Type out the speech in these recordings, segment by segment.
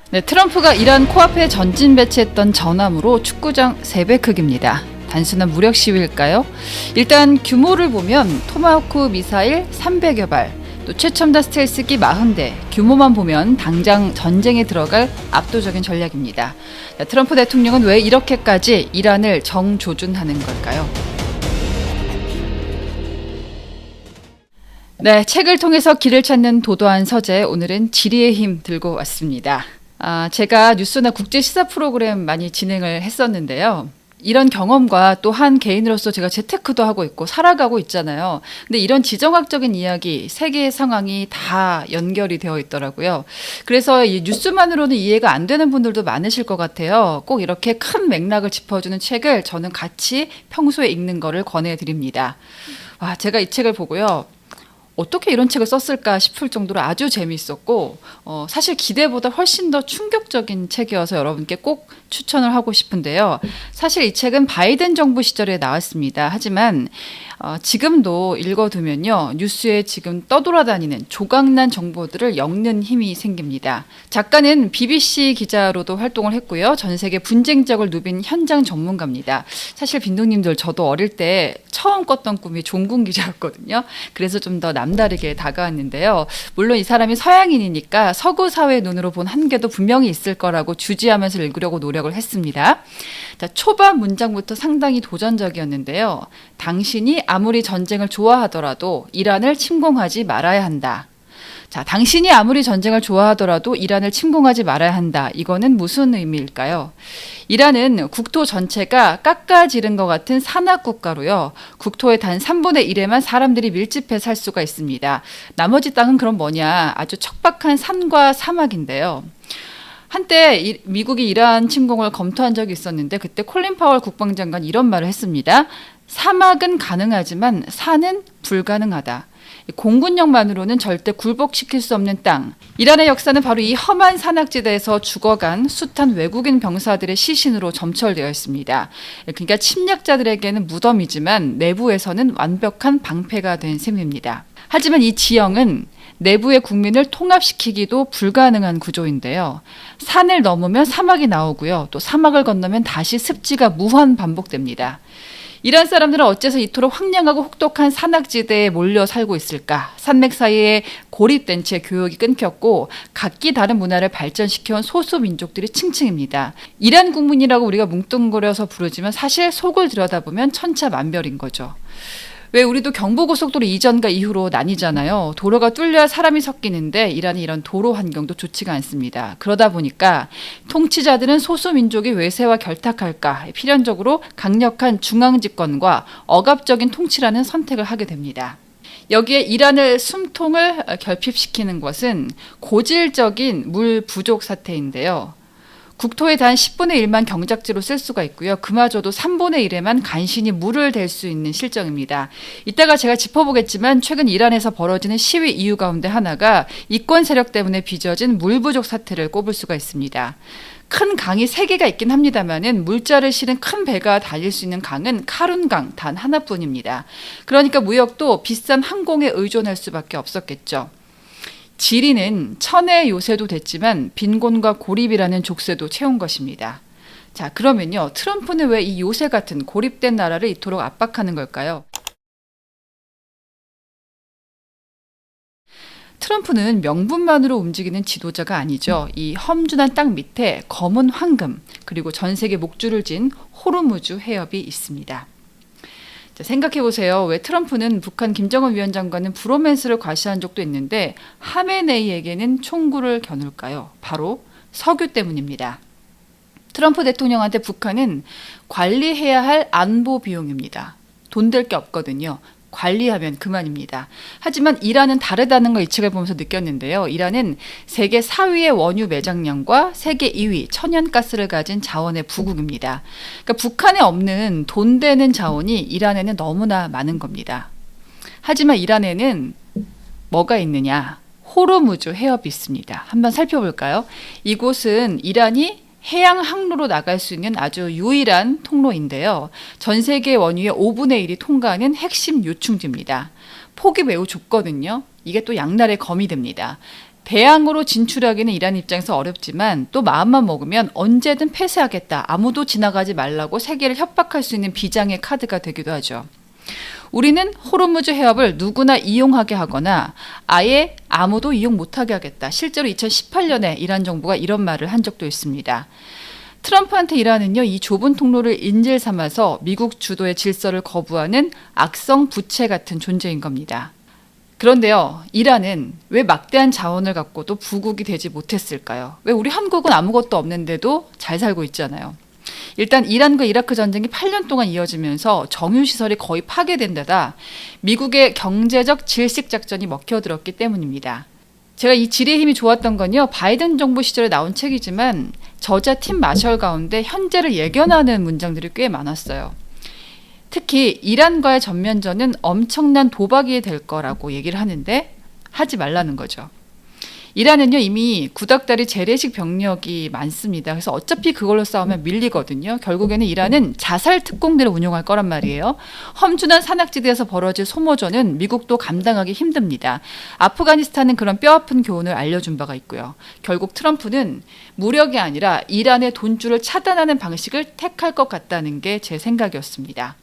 네, 트럼프가 이란 코앞에 전진 배치했던 전함으로 축구장 3배 크기입니다. 단순한 무력 시위일까요? 일단 규모를 보면 토마호크 미사일 300여 발, 또 최첨단 스텔스기 40대, 규모만 보면 당장 전쟁에 들어갈 압도적인 전략입니다. 자, 트럼프 대통령은 왜 이렇게까지 이란을 정조준하는 걸까요? 네, 책을 통해서 길을 찾는 도도한 서재, 오늘은 지리의 힘 들고 왔습니다. 제가 뉴스나 국제 시사 프로그램 많이 진행을 했었는데요. 이런 경험과 또 한 개인으로서 제가 재테크도 하고 있고 살아가고 있잖아요. 근데 이런 지정학적인 이야기, 세계의 상황이 다 연결이 되어 있더라고요. 그래서 이 뉴스만으로는 이해가 안 되는 분들도 많으실 것 같아요. 꼭 이렇게 큰 맥락을 짚어주는 책을 저는 같이 평소에 읽는 거를 권해드립니다. 제가 이 책을 보고요. 어떻게 이런 책을 썼을까 싶을 정도로 아주 재미있었고 사실 기대보다 훨씬 더 충격적인 책이어서 여러분께 꼭 추천을 하고 싶은데요. 사실 이 책은 바이든 정부 시절에 나왔습니다. 하지만 지금도 읽어두면요. 뉴스에 지금 떠돌아다니는 조각난 정보들을 엮는 힘이 생깁니다. 작가는 BBC 기자로도 활동을 했고요. 전 세계 분쟁 지역을 누빈 현장 전문가입니다. 사실 빈둥님들 저도 어릴 때 처음 꿨던 꿈이 종군 기자였거든요. 그래서 좀 더 남다르게 다가왔는데요. 물론 이 사람이 서양인이니까 서구 사회의 눈으로 본 한계도 분명히 있을 거라고 주지하면서 읽으려고 노력을 했습니다. 자, 초반 문장부터 상당히 도전적이었는데요. 당신이 아무리 전쟁을 좋아하더라도 이란을 침공하지 말아야 한다. 자, 당신이 아무리 전쟁을 좋아하더라도 이란을 침공하지 말아야 한다. 이거는 무슨 의미일까요? 이란은 국토 전체가 깎아지른 것 같은 산악국가로요. 국토의 단 3분의 1에만 사람들이 밀집해 살 수가 있습니다. 나머지 땅은 그럼 뭐냐? 아주 척박한 산과 사막인데요. 한때 미국이 이란 침공을 검토한 적이 있었는데 그때 콜린 파월 국방장관 이런 말을 했습니다. 사막은 가능하지만 산은 불가능하다. 공군력만으로는 절대 굴복시킬 수 없는 땅. 이란의 역사는 바로 이 험한 산악지대에서 죽어간 숱한 외국인 병사들의 시신으로 점철되어 있습니다. 그러니까 침략자들에게는 무덤이지만 내부에서는 완벽한 방패가 된 셈입니다. 하지만 이 지형은 내부의 국민을 통합시키기도 불가능한 구조인데요. 산을 넘으면 사막이 나오고요. 또 사막을 건너면 다시 습지가 무한 반복됩니다. 이란 사람들은 어째서 이토록 황량하고 혹독한 산악지대에 몰려 살고 있을까? 산맥 사이에 고립된 채 교역이 끊겼고 각기 다른 문화를 발전시켜온 소수 민족들이 층층입니다. 이란 국민이라고 우리가 뭉뚱그려서 부르지만 사실 속을 들여다보면 천차만별인 거죠. 왜 우리도 경부고속도로 이전과 이후로 나뉘잖아요. 도로가 뚫려야 사람이 섞이는데 이란이 이런 도로 환경도 좋지가 않습니다. 그러다 보니까 통치자들은 소수 민족이 외세와 결탁할까 필연적으로 강력한 중앙집권과 억압적인 통치라는 선택을 하게 됩니다. 여기에 이란을 숨통을 결핍시키는 것은 고질적인 물 부족 사태인데요. 국토의 단 10분의 1만 경작지로 쓸 수가 있고요. 그마저도 3분의 1에만 간신히 물을 댈 수 있는 실정입니다. 이따가 제가 짚어보겠지만 최근 이란에서 벌어지는 시위 이유 가운데 하나가 이권 세력 때문에 빚어진 물 부족 사태를 꼽을 수가 있습니다. 큰 강이 3개가 있긴 합니다만은 물자를 실은 큰 배가 달릴 수 있는 강은 카룬강 단 하나뿐입니다. 그러니까 무역도 비싼 항공에 의존할 수밖에 없었겠죠. 지리는 천의 요새도 됐지만 빈곤과 고립이라는 족쇄도 채운 것입니다. 자, 그러면요. 트럼프는 왜 이 요새 같은 고립된 나라를 이토록 압박하는 걸까요? 트럼프는 명분만으로 움직이는 지도자가 아니죠. 이 험준한 땅 밑에 검은 황금 그리고 전 세계 목줄을 진 호르무즈 해협이 있습니다. 생각해보세요. 왜 트럼프는 북한 김정은 위원장과는 브로맨스를 과시한 적도 있는데 하메네이에게는 총구를 겨눌까요? 바로 석유 때문입니다. 트럼프 대통령한테 북한은 관리해야 할 안보 비용입니다. 돈 될 게 없거든요. 관리하면 그만입니다. 하지만 이란은 다르다는 걸 이 책을 보면서 느꼈는데요. 이란은 세계 4위의 원유 매장량과 세계 2위 천연가스를 가진 자원의 부국입니다. 그러니까 북한에 없는 돈 되는 자원이 이란에는 너무나 많은 겁니다. 하지만 이란에는 뭐가 있느냐? 호르무즈 해협이 있습니다. 한번 살펴볼까요? 이곳은 이란이 해양 항로로 나갈 수 있는 아주 유일한 통로인데요. 전 세계 원유의 5분의 1이 통과하는 핵심 요충지입니다. 폭이 매우 좁거든요. 이게 또 양날의 검이 됩니다. 대항으로 진출하기는 이란 입장에서 어렵지만 또 마음만 먹으면 언제든 폐쇄하겠다. 아무도 지나가지 말라고 세계를 협박할 수 있는 비장의 카드가 되기도 하죠. 우리는 호르무즈 해협을 누구나 이용하게 하거나 아예 아무도 이용 못하게 하겠다. 실제로 2018년에 이란 정부가 이런 말을 한 적도 있습니다. 트럼프한테 이란은요, 이 좁은 통로를 인질 삼아서 미국 주도의 질서를 거부하는 악성 부채 같은 존재인 겁니다. 그런데요, 이란은 왜 막대한 자원을 갖고도 부국이 되지 못했을까요? 왜 우리 한국은 아무것도 없는데도 잘 살고 있잖아요. 일단 이란과 이라크 전쟁이 8년 동안 이어지면서 정유시설이 거의 파괴된 데다 미국의 경제적 질식 작전이 먹혀들었기 때문입니다. 제가 이 지리의 힘이 좋았던 건요, 바이든 정부 시절에 나온 책이지만 저자 팀 마셜 가운데 현재를 예견하는 문장들이 꽤 많았어요. 특히 이란과의 전면전은 엄청난 도박이 될 거라고 얘기를 하는데 하지 말라는 거죠. 이란은요, 이미 구닥다리 재래식 병력이 많습니다. 그래서 어차피 그걸로 싸우면 밀리거든요. 결국에는 이란은 자살 특공대를 운용할 거란 말이에요. 험준한 산악지대에서 벌어질 소모전은 미국도 감당하기 힘듭니다. 아프가니스탄은 그런 뼈아픈 교훈을 알려준 바가 있고요. 결국 트럼프는 무력이 아니라 이란의 돈줄을 차단하는 방식을 택할 것 같다는 게 제 생각이었습니다.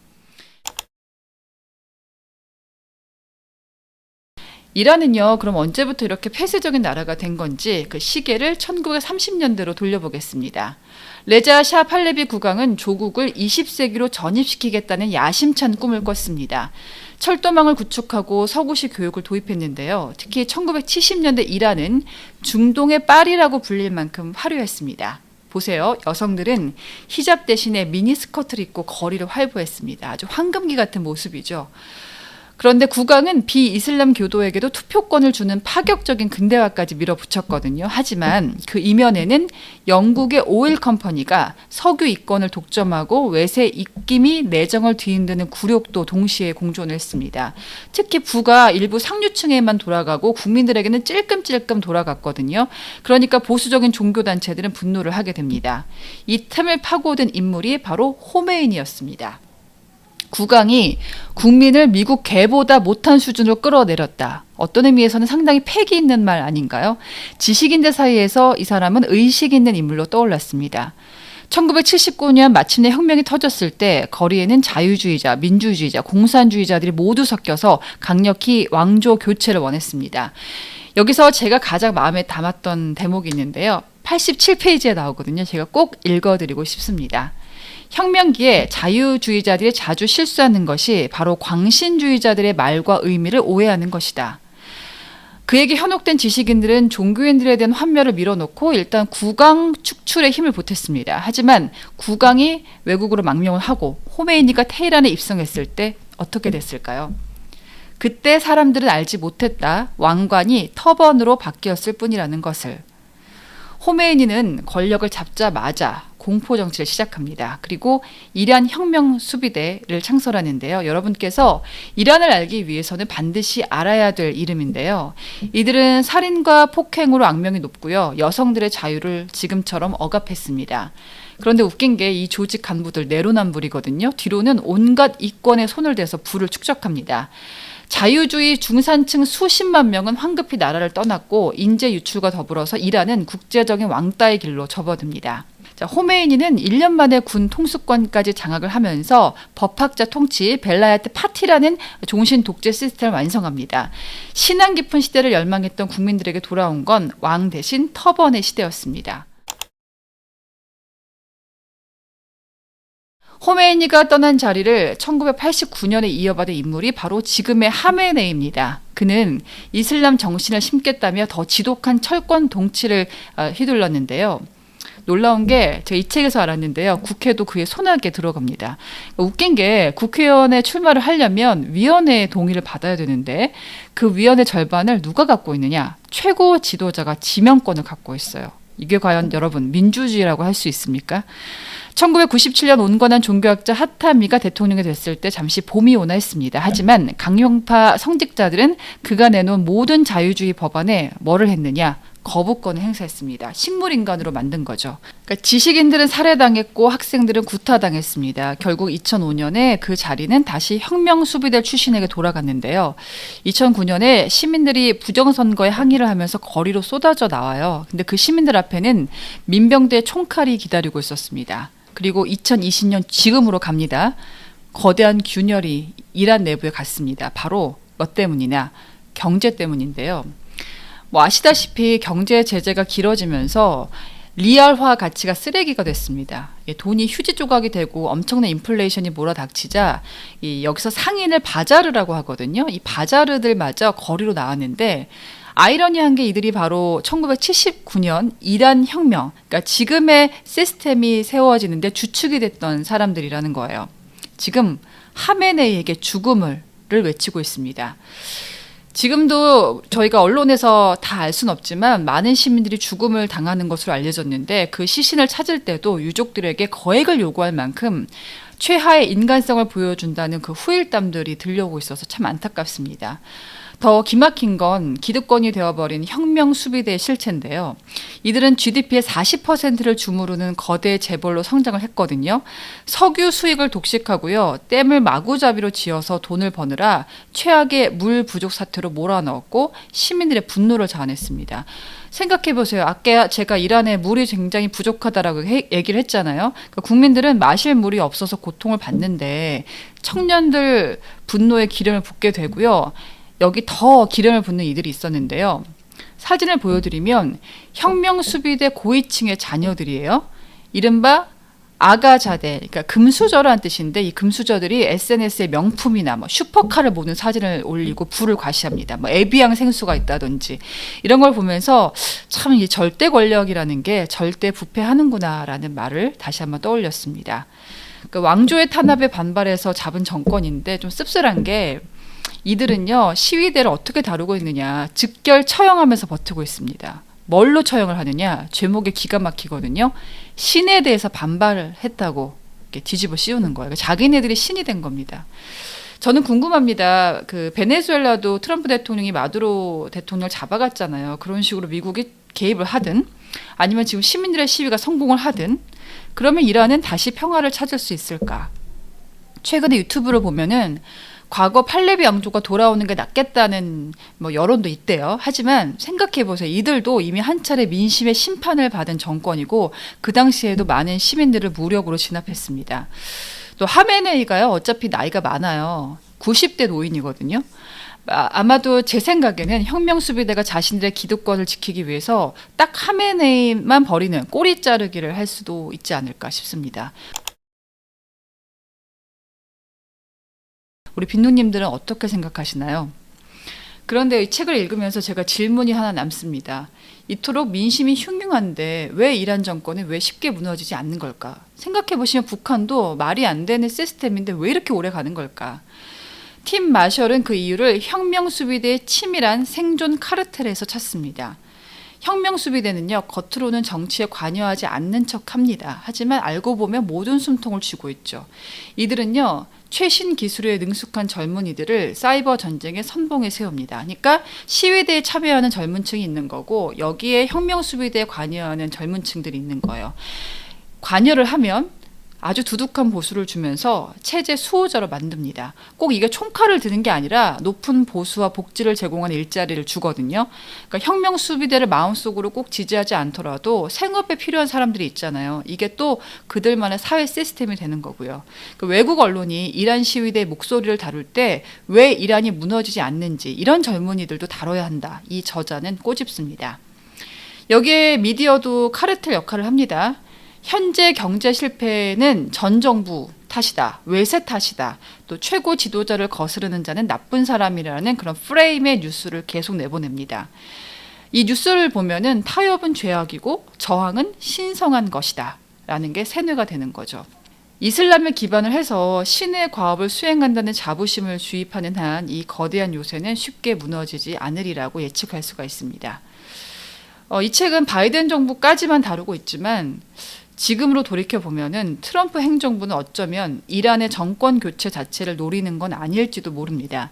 이란은요, 그럼 언제부터 이렇게 폐쇄적인 나라가 된 건지 그 시계를 1930년대로 돌려보겠습니다. 레자 샤 팔레비 국왕은 조국을 20세기로 전입시키겠다는 야심찬 꿈을 꿨습니다. 철도망을 구축하고 서구식 교육을 도입했는데요. 특히 1970년대 이란은 중동의 파리라고 불릴 만큼 화려했습니다. 보세요. 여성들은 히잡 대신에 미니스커트를 입고 거리를 활보했습니다. 아주 황금기 같은 모습이죠. 그런데 국왕은 비이슬람 교도에게도 투표권을 주는 파격적인 근대화까지 밀어붙였거든요. 하지만 그 이면에는 영국의 오일 컴퍼니가 석유 이권을 독점하고 외세 입김이 내정을 뒤흔드는 굴욕도 동시에 공존했습니다. 특히 부가 일부 상류층에만 돌아가고 국민들에게는 찔끔찔끔 돌아갔거든요. 그러니까 보수적인 종교단체들은 분노를 하게 됩니다. 이 틈을 파고든 인물이 바로 호메인이었습니다. 국왕이 국민을 미국 개보다 못한 수준으로 끌어내렸다. 어떤 의미에서는 상당히 패기 있는 말 아닌가요? 지식인들 사이에서 이 사람은 의식 있는 인물로 떠올랐습니다. 1979년 마침내 혁명이 터졌을 때 거리에는 자유주의자, 민주주의자, 공산주의자들이 모두 섞여서 강력히 왕조 교체를 원했습니다. 여기서 제가 가장 마음에 담았던 대목이 있는데요. 87페이지에 나오거든요. 제가 꼭 읽어드리고 싶습니다. 혁명기에 자유주의자들이 자주 실수하는 것이 바로 광신주의자들의 말과 의미를 오해하는 것이다. 그에게 현혹된 지식인들은 종교인들에 대한 환멸을 밀어놓고 일단 국왕 축출에 힘을 보탰습니다. 하지만 국왕이 외국으로 망명을 하고 호메이니가 테헤란에 입성했을 때 어떻게 됐을까요? 그때 사람들은 알지 못했다. 왕관이 터번으로 바뀌었을 뿐이라는 것을. 호메이니는 권력을 잡자마자 공포 정치를 시작합니다. 그리고 이란 혁명 수비대를 창설하는데요. 여러분께서 이란을 알기 위해서는 반드시 알아야 될 이름인데요. 이들은 살인과 폭행으로 악명이 높고요. 여성들의 자유를 지금처럼 억압했습니다. 그런데 웃긴 게 이 조직 간부들 내로남불이거든요. 뒤로는 온갖 이권에 손을 대서 부를 축적합니다. 자유주의 중산층 수십만 명은 황급히 나라를 떠났고 인재 유출과 더불어서 이란은 국제적인 왕따의 길로 접어듭니다. 자, 호메이니는 1년 만에 군 통수권까지 장악을 하면서 법학자 통치 벨라야트 파티라는 종신 독재 시스템을 완성합니다. 신앙 깊은 시대를 열망했던 국민들에게 돌아온 건 왕 대신 터번의 시대였습니다. 호메이니가 떠난 자리를 1989년에 이어받은 인물이 바로 지금의 하메네이입니다. 그는 이슬람 정신을 심겠다며 더 지독한 철권 동치를 휘둘렀는데요. 놀라운 게 제가 이 책에서 알았는데요. 국회도 그의 손아귀에 들어갑니다. 웃긴 게 국회의원에 출마를 하려면 위원회의 동의를 받아야 되는데 그 위원회 절반을 누가 갖고 있느냐? 최고 지도자가 지명권을 갖고 있어요. 이게 과연 여러분 민주주의라고 할 수 있습니까? 1997년 온건한 종교학자 하타미가 대통령이 됐을 때 잠시 봄이 오나 했습니다. 하지만 강경파 성직자들은 그가 내놓은 모든 자유주의 법안에 뭐를 했느냐? 거부권을 행사했습니다. 식물인간으로 만든 거죠. 그러니까 지식인들은 살해당했고 학생들은 구타당했습니다. 결국 2005년에 그 자리는 다시 혁명수비대 출신에게 돌아갔는데요. 2009년에 시민들이 부정선거에 항의를 하면서 거리로 쏟아져 나와요. 근데 그 시민들 앞에는 민병대 총칼이 기다리고 있었습니다. 그리고 2020년 지금으로 갑니다. 거대한 균열이 이란 내부에 갔습니다. 바로 뭐 때문이냐? 경제 때문인데요. 뭐 아시다시피 경제 제재가 길어지면서 리알화 가치가 쓰레기가 됐습니다. 돈이 휴지 조각이 되고 엄청난 인플레이션이 몰아닥치자 여기서 상인을 바자르라고 하거든요. 이 바자르들마저 거리로 나왔는데 아이러니한 게 이들이 바로 1979년 이란 혁명, 그러니까 지금의 시스템이 세워지는데 주축이 됐던 사람들이라는 거예요. 지금 하메네이에게 죽음을 외치고 있습니다. 지금도 저희가 언론에서 다 알 수는 없지만 많은 시민들이 죽음을 당하는 것으로 알려졌는데 그 시신을 찾을 때도 유족들에게 거액을 요구할 만큼 최하의 인간성을 보여준다는 그 후일담들이 들려오고 있어서 참 안타깝습니다. 더 기막힌 건 기득권이 되어버린 혁명수비대의 실체인데요. 이들은 GDP의 40%를 주무르는 거대 재벌로 성장을 했거든요. 석유 수익을 독식하고요. 댐을 마구잡이로 지어서 돈을 버느라 최악의 물 부족 사태로 몰아넣었고 시민들의 분노를 자아냈습니다. 생각해보세요. 아까 제가 이란에 물이 굉장히 부족하다라고 얘기를 했잖아요. 그러니까 국민들은 마실 물이 없어서 고통을 받는데 청년들 분노에 기름을 붓게 되고요. 여기 더 기름을 붓는 이들이 있었는데요. 사진을 보여드리면 혁명수비대 고위층의 자녀들이에요. 이른바 아가자대, 그러니까 금수저라는 뜻인데 이 금수저들이 SNS에 명품이나 뭐 슈퍼카를 모는 사진을 올리고 부를 과시합니다. 뭐 에비앙 생수가 있다든지 이런 걸 보면서 참 이 절대 권력이라는 게 절대 부패하는구나라는 말을 다시 한번 떠올렸습니다. 그러니까 왕조의 탄압에 반발해서 잡은 정권인데 좀 씁쓸한 게 이들은요 시위대를 어떻게 다루고 있느냐 즉결 처형하면서 버티고 있습니다. 뭘로 처형을 하느냐 제목에 기가 막히거든요. 신에 대해서 반발을 했다고 이렇게 뒤집어 씌우는 거예요. 자기네들이 신이 된 겁니다. 저는 궁금합니다. 그 베네수엘라도 트럼프 대통령이 마두로 대통령을 잡아갔잖아요. 그런 식으로 미국이 개입을 하든 아니면 지금 시민들의 시위가 성공을 하든 그러면 이란은 다시 평화를 찾을 수 있을까? 최근에 유튜브를 보면은 과거 팔레비 왕조가 돌아오는 게 낫겠다는 뭐 여론도 있대요. 하지만 생각해보세요. 이들도 이미 한 차례 민심의 심판을 받은 정권이고 그 당시에도 많은 시민들을 무력으로 진압했습니다. 또 하메네이가요. 어차피 나이가 많아요. 90대 노인이거든요. 아마도 제 생각에는 혁명수비대가 자신들의 기득권을 지키기 위해서 딱 하메네이만 버리는 꼬리 자르기를 할 수도 있지 않을까 싶습니다. 우리 빈누님들은 어떻게 생각하시나요? 그런데 이 책을 읽으면서 제가 질문이 하나 남습니다. 이토록 민심이 흉흉한데 왜 이란 정권은 왜 쉽게 무너지지 않는 걸까? 생각해보시면 북한도 말이 안 되는 시스템인데 왜 이렇게 오래 가는 걸까? 팀 마셜은 그 이유를 혁명수비대의 치밀한 생존 카르텔에서 찾습니다. 혁명수비대는요, 겉으로는 정치에 관여하지 않는 척합니다. 하지만 알고 보면 모든 숨통을 쥐고 있죠. 이들은요, 최신 기술에 능숙한 젊은이들을 사이버 전쟁의 선봉에 세웁니다. 그러니까 시위대에 참여하는 젊은 층이 있는 거고 여기에 혁명수비대에 관여하는 젊은 층들이 있는 거예요. 관여를 하면 아주 두둑한 보수를 주면서 체제 수호자로 만듭니다. 꼭 이게 총칼을 드는 게 아니라 높은 보수와 복지를 제공하는 일자리를 주거든요. 그러니까 혁명 수비대를 마음속으로 꼭 지지하지 않더라도 생업에 필요한 사람들이 있잖아요. 이게 또 그들만의 사회 시스템이 되는 거고요. 그러니까 외국 언론이 이란 시위대의 목소리를 다룰 때 왜 이란이 무너지지 않는지 이런 젊은이들도 다뤄야 한다. 이 저자는 꼬집습니다. 여기에 미디어도 카르텔 역할을 합니다. 현재 경제 실패는 전 정부 탓이다. 외세 탓이다. 또 최고 지도자를 거스르는 자는 나쁜 사람이라는 그런 프레임의 뉴스를 계속 내보냅니다. 이 뉴스를 보면은 타협은 죄악이고 저항은 신성한 것이다. 라는 게 세뇌가 되는 거죠. 이슬람을 기반을 해서 신의 과업을 수행한다는 자부심을 주입하는 한 이 거대한 요새는 쉽게 무너지지 않으리라고 예측할 수가 있습니다. 이 책은 바이든 정부까지만 다루고 있지만 지금으로 돌이켜보면은 트럼프 행정부는 어쩌면 이란의 정권 교체 자체를 노리는 건 아닐지도 모릅니다.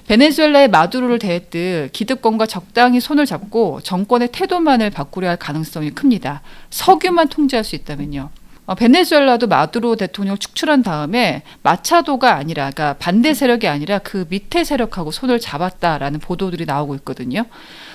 베네수엘라의 마두로를 대했듯 기득권과 적당히 손을 잡고 정권의 태도만을 바꾸려 할 가능성이 큽니다. 석유만 통제할 수 있다면요. 베네수엘라도 마두로 대통령을 축출한 다음에 마차도가 아니라, 그러니까 반대 세력이 아니라 그 밑에 세력하고 손을 잡았다라는 보도들이 나오고 있거든요.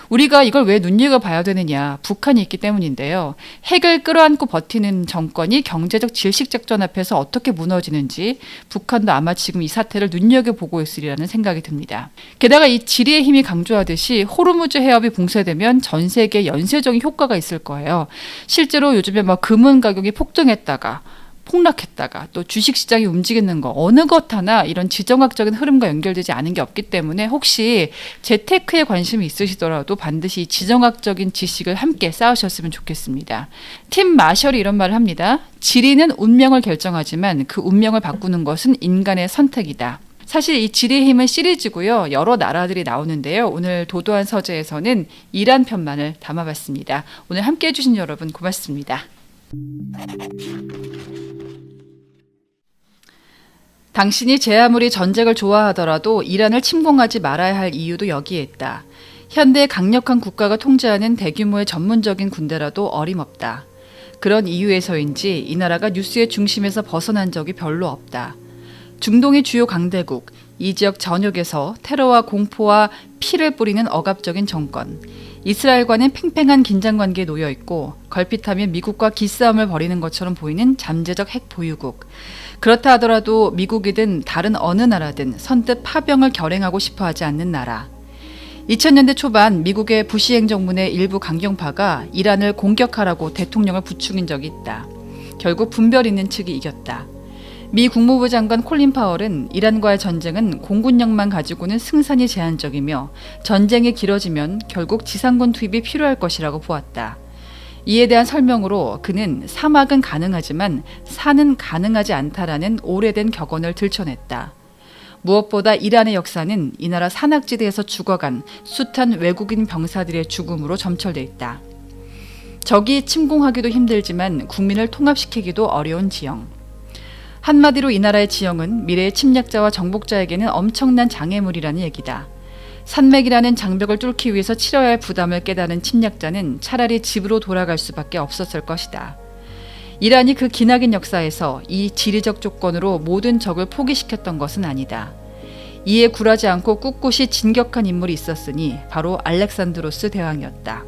우리가 이걸 왜 눈여겨봐야 되느냐, 북한이 있기 때문인데요. 핵을 끌어안고 버티는 정권이 경제적 질식작전 앞에서 어떻게 무너지는지 북한도 아마 지금 이 사태를 눈여겨보고 있으리라는 생각이 듭니다. 게다가 이 지리의 힘이 강조하듯이 호르무즈 해협이 봉쇄되면 전 세계에 연쇄적인 효과가 있을 거예요. 실제로 요즘에 막 금은 가격이 폭등했다가 폭락했다가 또 주식시장이 움직이는 거, 어느 것 하나 이런 지정학적인 흐름과 연결되지 않은 게 없기 때문에 혹시 재테크에 관심이 있으시더라도 반드시 이 지정학적인 지식을 함께 쌓으셨으면 좋겠습니다. 팀 마셜이 이런 말을 합니다. 지리는 운명을 결정하지만 그 운명을 바꾸는 것은 인간의 선택이다. 사실 이 지리의 힘은 시리즈고요. 여러 나라들이 나오는데요. 오늘 도도한 서재에서는 이란 편만을 담아봤습니다. 오늘 함께해 주신 여러분 고맙습니다. 당신이 제 아무리 전쟁을 좋아하더라도 이란을 침공하지 말아야 할 이유도 여기에 있다. 현대 강력한 국가가 통제하는 대규모의 전문적인 군대라도 어림없다. 그런 이유에서인지 이 나라가 뉴스의 중심에서 벗어난 적이 별로 없다. 중동의 주요 강대국, 이 지역 전역에서 테러와 공포와 피를 뿌리는 억압적인 정권, 이스라엘과는 팽팽한 긴장관계에 놓여 있고 걸핏하면 미국과 기싸움을 벌이는 것처럼 보이는 잠재적 핵 보유국. 그렇다 하더라도 미국이든 다른 어느 나라든 선뜻 파병을 결행하고 싶어 하지 않는 나라. 2000년대 초반 미국의 부시 행정부의 일부 강경파가 이란을 공격하라고 대통령을 부추긴 적이 있다. 결국 분별 있는 측이 이겼다. 미 국무부 장관 콜린 파월은 이란과의 전쟁은 공군력만 가지고는 승산이 제한적이며 전쟁이 길어지면 결국 지상군 투입이 필요할 것이라고 보았다. 이에 대한 설명으로 그는 사막은 가능하지만 산은 가능하지 않다라는 오래된 격언을 들춰냈다. 무엇보다 이란의 역사는 이 나라 산악지대에서 죽어간 숱한 외국인 병사들의 죽음으로 점철돼 있다. 적이 침공하기도 힘들지만 국민을 통합시키기도 어려운 지형. 한마디로 이 나라의 지형은 미래의 침략자와 정복자에게는 엄청난 장애물이라는 얘기다. 산맥이라는 장벽을 뚫기 위해서 치러야 할 부담을 깨달은 침략자는 차라리 집으로 돌아갈 수밖에 없었을 것이다. 이란이 그 기나긴 역사에서 이 지리적 조건으로 모든 적을 포기시켰던 것은 아니다. 이에 굴하지 않고 꿋꿋이 진격한 인물이 있었으니 바로 알렉산드로스 대왕이었다.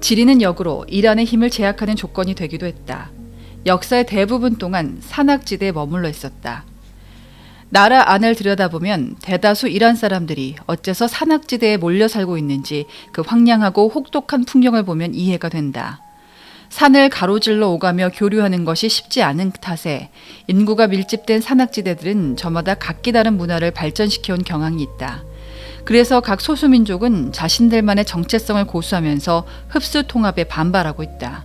지리는 역으로 이란의 힘을 제약하는 조건이 되기도 했다. 역사의 대부분 동안 산악지대에 머물러 있었다. 나라 안을 들여다보면 대다수 이란 사람들이 어째서 산악지대에 몰려 살고 있는지 그 황량하고 혹독한 풍경을 보면 이해가 된다. 산을 가로질러 오가며 교류하는 것이 쉽지 않은 탓에 인구가 밀집된 산악지대들은 저마다 각기 다른 문화를 발전시켜온 경향이 있다. 그래서 각 소수민족은 자신들만의 정체성을 고수하면서 흡수 통합에 반발하고 있다.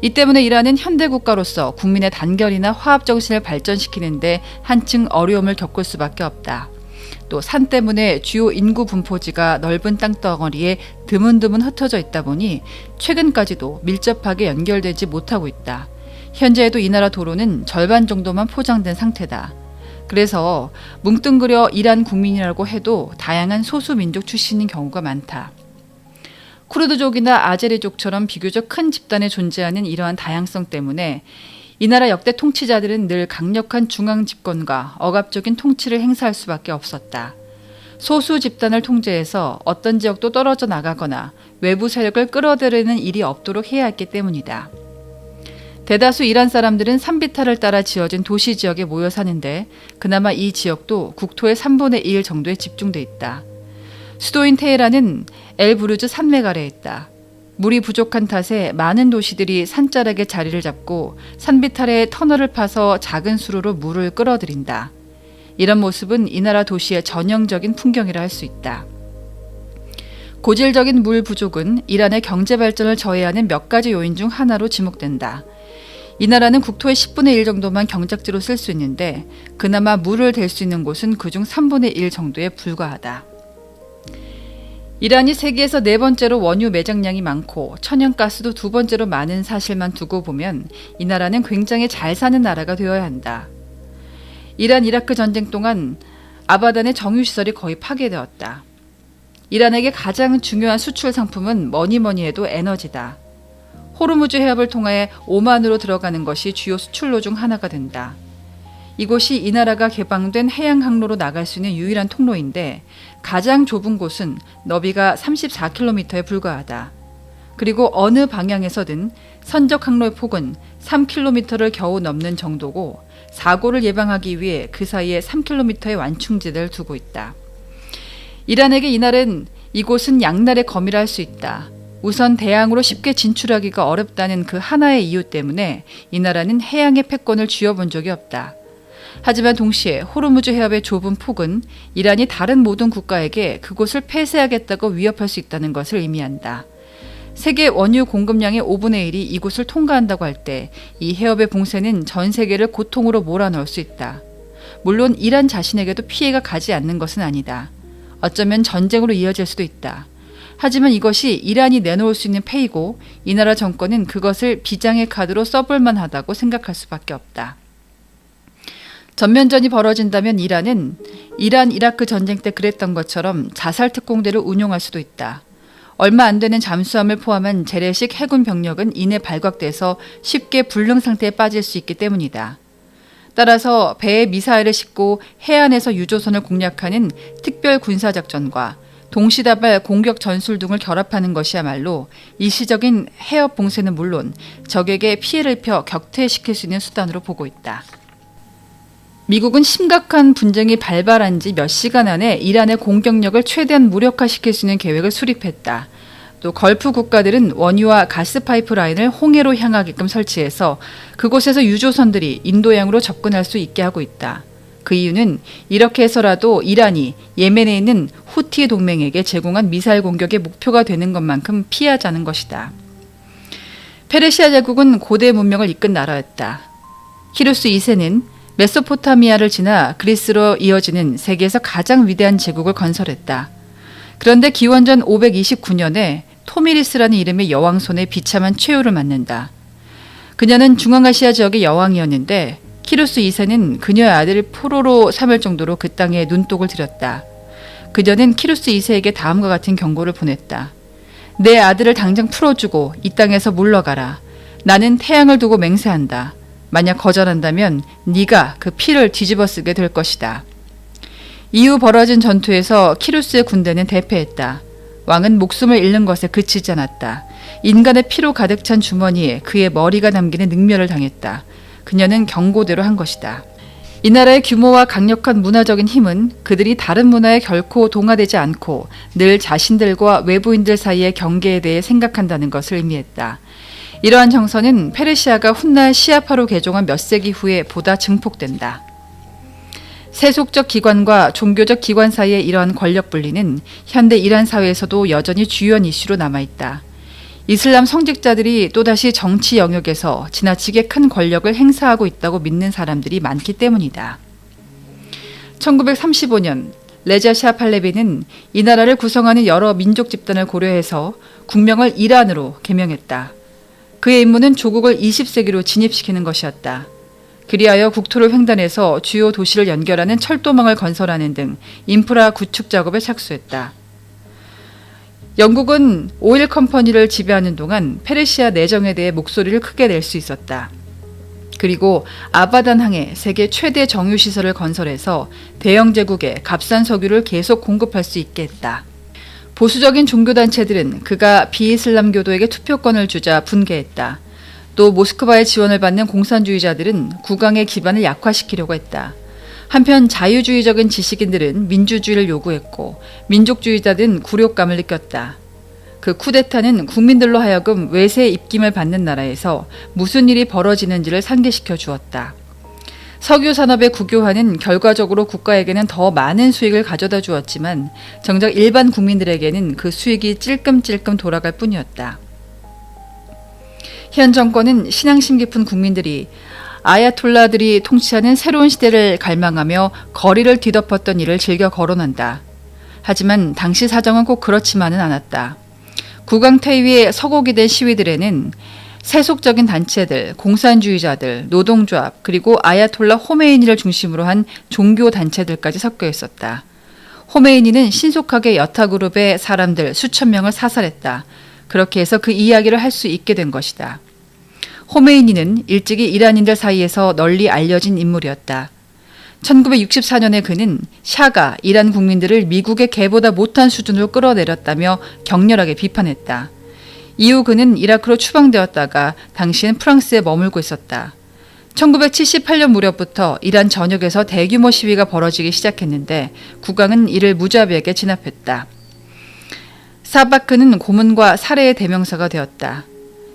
이 때문에 이란은 현대국가로서 국민의 단결이나 화합정신을 발전시키는데 한층 어려움을 겪을 수밖에 없다. 또 산 때문에 주요 인구 분포지가 넓은 땅덩어리에 드문드문 흩어져 있다 보니 최근까지도 밀접하게 연결되지 못하고 있다. 현재에도 이 나라 도로는 절반 정도만 포장된 상태다. 그래서 뭉뚱그려 이란 국민이라고 해도 다양한 소수민족 출신인 경우가 많다. 쿠르드족이나 아제리족처럼 비교적 큰 집단에 존재하는 이러한 다양성 때문에 이 나라 역대 통치자들은 늘 강력한 중앙 집권과 억압적인 통치를 행사할 수밖에 없었다. 소수 집단을 통제해서 어떤 지역도 떨어져 나가거나 외부 세력을 끌어들이는 일이 없도록 해야 했기 때문이다. 대다수 이란 사람들은 산비탈을 따라 지어진 도시 지역에 모여 사는데 그나마 이 지역도 국토의 3분의 1 정도에 집중돼 있다. 수도인 테헤란은 엘부르즈 산맥 아래에 있다. 물이 부족한 탓에 많은 도시들이 산자락에 자리를 잡고 산비탈에 터널을 파서 작은 수로로 물을 끌어들인다. 이런 모습은 이 나라 도시의 전형적인 풍경이라 할 수 있다. 고질적인 물 부족은 이란의 경제 발전을 저해하는 몇 가지 요인 중 하나로 지목된다. 이 나라는 국토의 10분의 1 정도만 경작지로 쓸 수 있는데 그나마 물을 댈 수 있는 곳은 그중 3분의 1 정도에 불과하다. 이란이 세계에서 네 번째로 원유 매장량이 많고 천연가스도 두 번째로 많은 사실만 두고 보면 이 나라는 굉장히 잘 사는 나라가 되어야 한다. 이란 이라크 전쟁 동안 아바단의 정유시설이 거의 파괴되었다. 이란에게 가장 중요한 수출 상품은 뭐니 해도 에너지다. 호르무즈 해협을 통해 오만으로 들어가는 것이 주요 수출로 중 하나가 된다. 이곳이 이 나라가 개방된 해양 항로로 나갈 수 있는 유일한 통로인데 가장 좁은 곳은 너비가 34km에 불과하다. 그리고 어느 방향에서든 선적 항로의 폭은 3km를 겨우 넘는 정도고 사고를 예방하기 위해 그 사이에 3km의 완충지대를 두고 있다. 이란에게 이곳은 양날의 검이라 할 수 있다. 우선 대양으로 쉽게 진출하기가 어렵다는 그 하나의 이유 때문에 이 나라는 해양의 패권을 쥐어본 적이 없다. 하지만 동시에 호르무즈 해협의 좁은 폭은 이란이 다른 모든 국가에게 그곳을 폐쇄하겠다고 위협할 수 있다는 것을 의미한다. 세계 원유 공급량의 5분의 1이 이곳을 통과한다고 할 때 이 해협의 봉쇄는 전 세계를 고통으로 몰아넣을 수 있다. 물론 이란 자신에게도 피해가 가지 않는 것은 아니다. 어쩌면 전쟁으로 이어질 수도 있다. 하지만 이것이 이란이 내놓을 수 있는 패이고 이 나라 정권은 그것을 비장의 카드로 써볼 만하다고 생각할 수밖에 없다. 전면전이 벌어진다면 이란은 이란 이라크 전쟁 때 그랬던 것처럼 자살 특공대를 운용할 수도 있다. 얼마 안 되는 잠수함을 포함한 재래식 해군 병력은 이내 발각돼서 쉽게 불능 상태에 빠질 수 있기 때문이다. 따라서 배에 미사일을 싣고 해안에서 유조선을 공략하는 특별 군사작전과 동시다발 공격 전술 등을 결합하는 것이야말로 일시적인 해협 봉쇄는 물론 적에게 피해를 입혀 격퇴시킬 수 있는 수단으로 보고 있다. 미국은 심각한 분쟁이 발발한 지 몇 시간 안에 이란의 공격력을 최대한 무력화시킬 수 있는 계획을 수립했다. 또 걸프 국가들은 원유와 가스 파이프라인을 홍해로 향하게끔 설치해서 그곳에서 유조선들이 인도양으로 접근할 수 있게 하고 있다. 그 이유는 이렇게 해서라도 이란이 예멘에 있는 후티 동맹에게 제공한 미사일 공격의 목표가 되는 것만큼 피하자는 것이다. 페르시아 제국은 고대 문명을 이끈 나라였다. 키루스 2세는 메소포타미아를 지나 그리스로 이어지는 세계에서 가장 위대한 제국을 건설했다. 그런데 기원전 529년에 토미리스라는 이름의 여왕 손에 비참한 최후를 맞는다. 그녀는 중앙아시아 지역의 여왕이었는데 키루스 2세는 그녀의 아들을 포로로 삼을 정도로 그 땅에 눈독을 들였다. 그녀는 키루스 2세에게 다음과 같은 경고를 보냈다. 내 아들을 당장 풀어주고 이 땅에서 물러가라. 나는 태양을 두고 맹세한다. 만약 거절한다면 네가 그 피를 뒤집어 쓰게 될 것이다. 이후 벌어진 전투에서 키루스의 군대는 대패했다. 왕은 목숨을 잃는 것에 그치지 않았다. 인간의 피로 가득 찬 주머니에 그의 머리가 담기는 능멸을 당했다. 그녀는 경고대로 한 것이다. 이 나라의 규모와 강력한 문화적인 힘은 그들이 다른 문화에 결코 동화되지 않고 늘 자신들과 외부인들 사이의 경계에 대해 생각한다는 것을 의미했다. 이러한 정서는 페르시아가 훗날 시아파로 개종한 몇 세기 후에 보다 증폭된다. 세속적 기관과 종교적 기관 사이의 이러한 권력 분리는 현대 이란 사회에서도 여전히 주요한 이슈로 남아있다. 이슬람 성직자들이 또다시 정치 영역에서 지나치게 큰 권력을 행사하고 있다고 믿는 사람들이 많기 때문이다. 1935년 레자 샤 팔레비는 이 나라를 구성하는 여러 민족 집단을 고려해서 국명을 이란으로 개명했다. 그의 임무는 조국을 20세기로 진입시키는 것이었다. 그리하여 국토를 횡단해서 주요 도시를 연결하는 철도망을 건설하는 등 인프라 구축 작업에 착수했다. 영국은 오일 컴퍼니를 지배하는 동안 페르시아 내정에 대해 목소리를 크게 낼 수 있었다. 그리고 아바단항에 세계 최대 정유시설을 건설해서 대영 제국에 값싼 석유를 계속 공급할 수 있게 했다. 보수적인 종교단체들은 그가 비이슬람교도에게 투표권을 주자 분개했다. 또 모스크바의 지원을 받는 공산주의자들은 국왕의 기반을 약화시키려고 했다. 한편 자유주의적인 지식인들은 민주주의를 요구했고 민족주의자들은 굴욕감을 느꼈다. 그 쿠데타는 국민들로 하여금 외세의 입김을 받는 나라에서 무슨 일이 벌어지는지를 상기시켜 주었다. 석유 산업의 국유화는 결과적으로 국가에게는 더 많은 수익을 가져다 주었지만 정작 일반 국민들에게는 그 수익이 찔끔찔끔 돌아갈 뿐이었다. 현 정권은 신앙심 깊은 국민들이 아야톨라들이 통치하는 새로운 시대를 갈망하며 거리를 뒤덮었던 일을 즐겨 거론한다. 하지만 당시 사정은 꼭 그렇지만은 않았다. 국왕퇴위에 서곡이 된 시위들에는 세속적인 단체들, 공산주의자들, 노동조합, 그리고 아야톨라 호메이니를 중심으로 한 종교 단체들까지 섞여 있었다. 호메이니는 신속하게 여타그룹의 사람들 수천 명을 사살했다. 그렇게 해서 그 이야기를 할 수 있게 된 것이다. 호메이니는 일찍이 이란인들 사이에서 널리 알려진 인물이었다. 1964년에 그는 샤가 이란 국민들을 미국의 개보다 못한 수준으로 끌어내렸다며 격렬하게 비판했다. 이후 그는 이라크로 추방되었다가 당시엔 프랑스에 머물고 있었다. 1978년 무렵부터 이란 전역에서 대규모 시위가 벌어지기 시작했는데 국왕은 이를 무자비하게 진압했다. 사바크는 고문과 살해의 대명사가 되었다.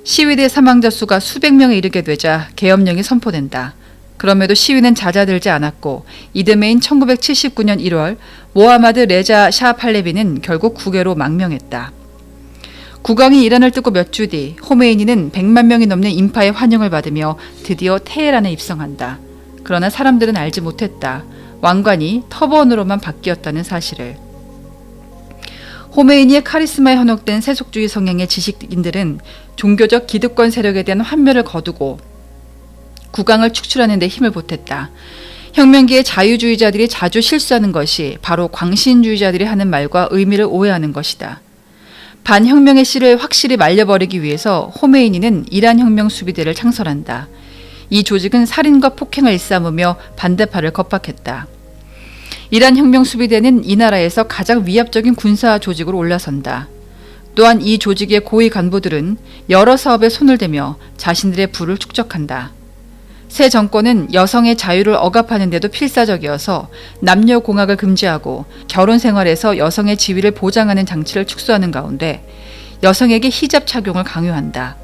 시위대 사망자 수가 수백 명에 이르게 되자 계엄령이 선포된다. 그럼에도 시위는 잦아들지 않았고 이듬해인 1979년 1월 모하마드 레자 샤 팔레비는 결국 국외로 망명했다. 국왕이 이란을 뜨고 몇 주 뒤 호메이니는 100만 명이 넘는 인파의 환영을 받으며 드디어 테헤란에 입성한다. 그러나 사람들은 알지 못했다. 왕관이 터번으로만 바뀌었다는 사실을. 호메이니의 카리스마에 현혹된 세속주의 성향의 지식인들은 종교적 기득권 세력에 대한 환멸을 거두고 국왕을 축출하는 데 힘을 보탰다. 혁명기의 자유주의자들이 자주 실수하는 것이 바로 광신주의자들이 하는 말과 의미를 오해하는 것이다. 반혁명의 씨를 확실히 말려버리기 위해서 호메이니는 이란 혁명 수비대를 창설한다. 이 조직은 살인과 폭행을 일삼으며 반대파를 겁박했다. 이란 혁명 수비대는 이 나라에서 가장 위압적인 군사 조직으로 올라선다. 또한 이 조직의 고위 간부들은 여러 사업에 손을 대며 자신들의 부를 축적한다. 새 정권은 여성의 자유를 억압하는 데도 필사적이어서 남녀 공학을 금지하고 결혼 생활에서 여성의 지위를 보장하는 장치를 축소하는 가운데 여성에게 히잡 착용을 강요한다.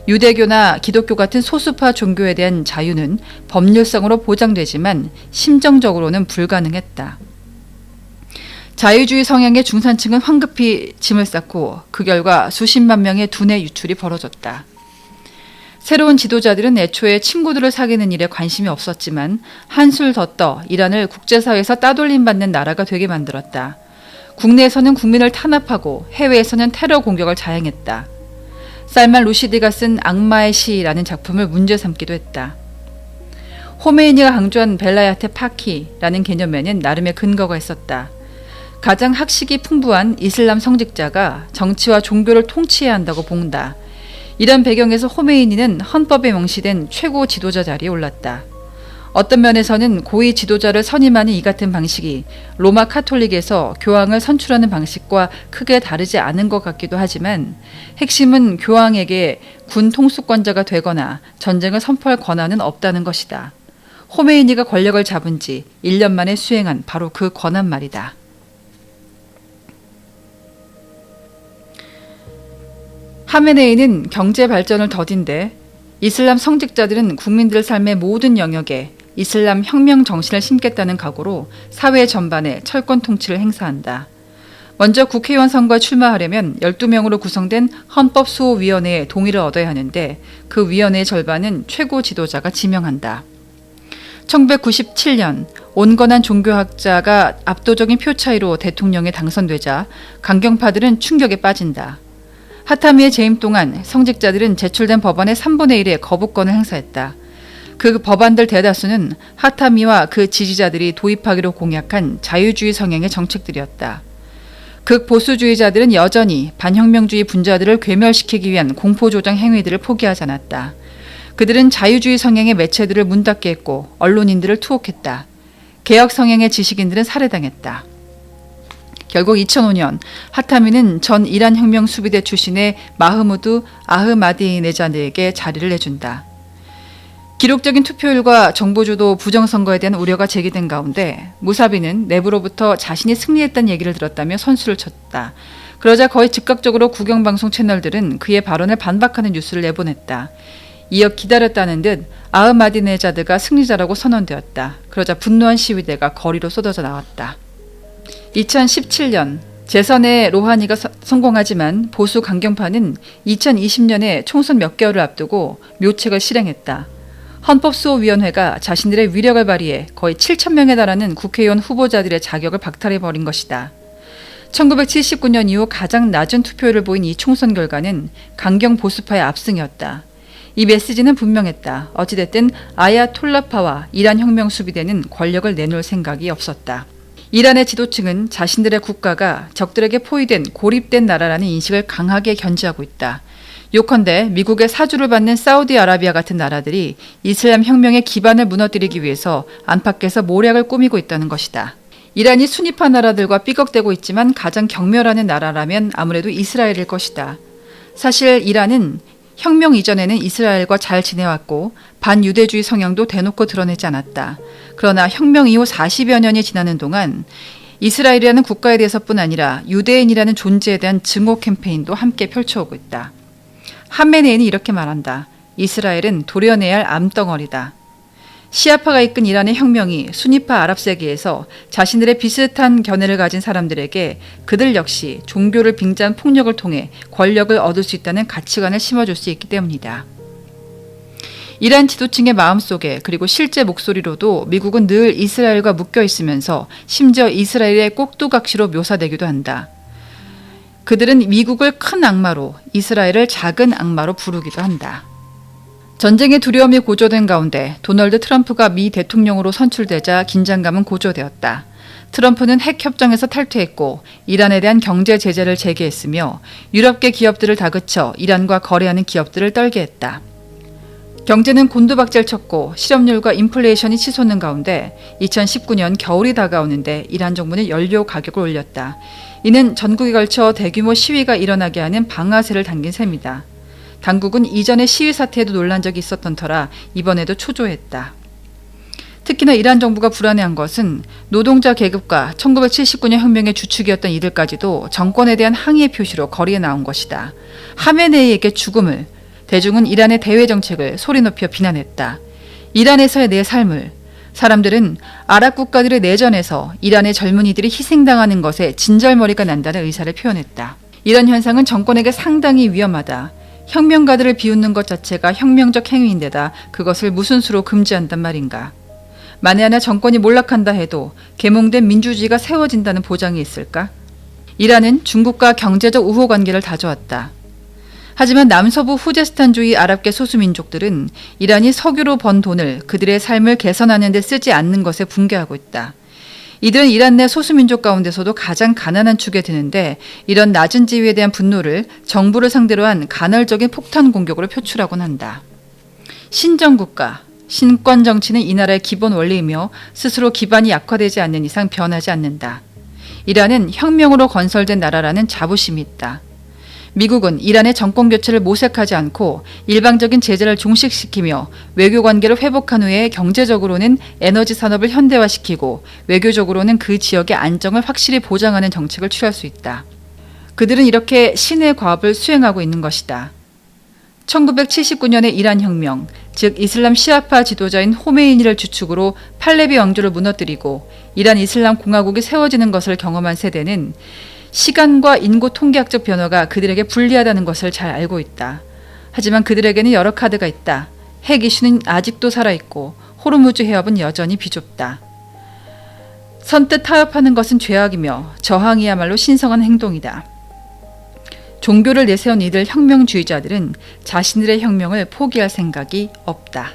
유대교나 기독교 같은 소수파 종교에 대한 자유는 법률상으로 보장되지만 심정적으로는 불가능했다. 자유주의 성향의 중산층은 황급히 짐을 쌓고 그 결과 수십만 명의 두뇌 유출이 벌어졌다. 새로운 지도자들은 애초에 친구들을 사귀는 일에 관심이 없었지만 한술 더 떠 이란을 국제사회에서 따돌림받는 나라가 되게 만들었다. 국내에서는 국민을 탄압하고 해외에서는 테러 공격을 자행했다. 살만 루시디가 쓴 악마의 시라는 작품을 문제 삼기도 했다. 호메이니가 강조한 벨라야테 파키라는 개념에는 나름의 근거가 있었다. 가장 학식이 풍부한 이슬람 성직자가 정치와 종교를 통치해야 한다고 본다. 이런 배경에서 호메이니는 헌법에 명시된 최고 지도자 자리에 올랐다. 어떤 면에서는 고위 지도자를 선임하는 이 같은 방식이 로마 카톨릭에서 교황을 선출하는 방식과 크게 다르지 않은 것 같기도 하지만 핵심은 교황에게 군 통수권자가 되거나 전쟁을 선포할 권한은 없다는 것이다. 호메이니가 권력을 잡은 지 1년 만에 수행한 바로 그 권한 말이다. 하메네이는 경제 발전을 더딘데 이슬람 성직자들은 국민들 삶의 모든 영역에 이슬람 혁명 정신을 심겠다는 각오로 사회 전반에 철권 통치를 행사한다. 먼저 국회의원 선거에 출마하려면 12명으로 구성된 헌법수호위원회의 동의를 얻어야 하는데 그 위원회의 절반은 최고 지도자가 지명한다. 1997년 온건한 종교학자가 압도적인 표 차이로 대통령에 당선되자 강경파들은 충격에 빠진다. 하타미의 재임 동안 성직자들은 제출된 법안의 3분의 1의 거부권을 행사했다. 그 법안들 대다수는 하타미와 그 지지자들이 도입하기로 공약한 자유주의 성향의 정책들이었다. 극보수주의자들은 여전히 반혁명주의 분자들을 괴멸시키기 위한 공포조장 행위들을 포기하지 않았다. 그들은 자유주의 성향의 매체들을 문 닫게 했고 언론인들을 투옥했다. 개혁 성향의 지식인들은 살해당했다. 결국 2005년 하타미는 전 이란 혁명 수비대 출신의 마흐무드 아흐마디네자드에게 자리를 내준다. 기록적인 투표율과 정부주도 부정선거에 대한 우려가 제기된 가운데 무사비는 내부로부터 자신이 승리했다는 얘기를 들었다며 선수를 쳤다. 그러자 거의 즉각적으로 국영방송 채널들은 그의 발언을 반박하는 뉴스를 내보냈다. 이어 기다렸다는 듯 아흐마디네자드가 승리자라고 선언되었다. 그러자 분노한 시위대가 거리로 쏟아져 나왔다. 2017년 재선에 로하니가 성공하지만 보수 강경파는 2020년에 총선 몇 개월을 앞두고 묘책을 실행했다. 헌법수호위원회가 자신들의 위력을 발휘해 거의 7,000명에 달하는 국회의원 후보자들의 자격을 박탈해버린 것이다. 1979년 이후 가장 낮은 투표율을 보인 이 총선 결과는 강경 보수파의 압승이었다. 이 메시지는 분명했다. 어찌됐든 아야톨라파와 이란 혁명 수비대는 권력을 내놓을 생각이 없었다. 이란의 지도층은 자신들의 국가가 적들에게 포위된 고립된 나라라는 인식을 강하게 견지하고 있다. 요컨대 미국의 사주를 받는 사우디아라비아 같은 나라들이 이슬람 혁명의 기반을 무너뜨리기 위해서 안팎에서 모략을 꾸미고 있다는 것이다. 이란이 순위파 나라들과 삐걱대고 있지만 가장 경멸하는 나라라면 아무래도 이스라엘일 것이다. 사실 이란은 혁명 이전에는 이스라엘과 잘 지내왔고 반유대주의 성향도 대놓고 드러내지 않았다. 그러나 혁명 이후 40여 년이 지나는 동안 이스라엘이라는 국가에 대해서뿐 아니라 유대인이라는 존재에 대한 증오 캠페인도 함께 펼쳐오고 있다. 하메네이는 이렇게 말한다. 이스라엘은 도려내야 할 암덩어리다. 시아파가 이끈 이란의 혁명이 순위파 아랍 세계에서 자신들의 비슷한 견해를 가진 사람들에게 그들 역시 종교를 빙자한 폭력을 통해 권력을 얻을 수 있다는 가치관을 심어줄 수 있기 때문이다. 이란 지도층의 마음속에 그리고 실제 목소리로도 미국은 늘 이스라엘과 묶여 있으면서 심지어 이스라엘의 꼭두각시로 묘사되기도 한다. 그들은 미국을 큰 악마로, 이스라엘을 작은 악마로 부르기도 한다. 전쟁의 두려움이 고조된 가운데 도널드 트럼프가 미 대통령으로 선출되자 긴장감은 고조되었다. 트럼프는 핵협정에서 탈퇴했고 이란에 대한 경제 제재를 재개했으며 유럽계 기업들을 다그쳐 이란과 거래하는 기업들을 떨게 했다. 경제는 곤두박질 쳤고 실업률과 인플레이션이 치솟는 가운데 2019년 겨울이 다가오는데 이란 정부는 연료 가격을 올렸다. 이는 전국에 걸쳐 대규모 시위가 일어나게 하는 방아쇠를 당긴 셈이다. 당국은 이전의 시위 사태에도 놀란 적이 있었던 터라 이번에도 초조했다. 특히나 이란 정부가 불안해한 것은 노동자 계급과 1979년 혁명의 주축이었던 이들까지도 정권에 대한 항의의 표시로 거리에 나온 것이다. 하메네이에게 죽음을, 대중은 이란의 대외 정책을 소리 높여 비난했다. 이란에서의 내 삶을, 사람들은 아랍 국가들의 내전에서 이란의 젊은이들이 희생당하는 것에 진절머리가 난다는 의사를 표현했다. 이런 현상은 정권에게 상당히 위험하다. 혁명가들을 비웃는 것 자체가 혁명적 행위인데다 그것을 무슨 수로 금지한단 말인가. 만에 하나 정권이 몰락한다 해도 계몽된 민주주의가 세워진다는 보장이 있을까? 이란은 중국과 경제적 우호 관계를 다져왔다. 하지만 남서부 후제스탄주의 아랍계 소수민족들은 이란이 석유로 번 돈을 그들의 삶을 개선하는 데 쓰지 않는 것에 분개하고 있다. 이들은 이란 내 소수민족 가운데서도 가장 가난한 축에 드는데 이런 낮은 지위에 대한 분노를 정부를 상대로 한 간헐적인 폭탄 공격으로 표출하곤 한다. 신정국가, 신권 정치는 이 나라의 기본 원리이며 스스로 기반이 약화되지 않는 이상 변하지 않는다. 이란은 혁명으로 건설된 나라라는 자부심이 있다. 미국은 이란의 정권 교체를 모색하지 않고 일방적인 제재를 종식시키며 외교 관계를 회복한 후에 경제적으로는 에너지 산업을 현대화시키고 외교적으로는 그 지역의 안정을 확실히 보장하는 정책을 취할 수 있다. 그들은 이렇게 신의 과업을 수행하고 있는 것이다. 1979년의 이란 혁명, 즉 이슬람 시아파 지도자인 호메이니를 주축으로 팔레비 왕조를 무너뜨리고 이란 이슬람 공화국이 세워지는 것을 경험한 세대는 시간과 인구 통계학적 변화가 그들에게 불리하다는 것을 잘 알고 있다. 하지만 그들에게는 여러 카드가 있다. 핵 이슈는 아직도 살아있고 호르무즈 해협은 여전히 비좁다. 선뜻 타협하는 것은 죄악이며 저항이야말로 신성한 행동이다. 종교를 내세운 이들 혁명주의자들은 자신들의 혁명을 포기할 생각이 없다.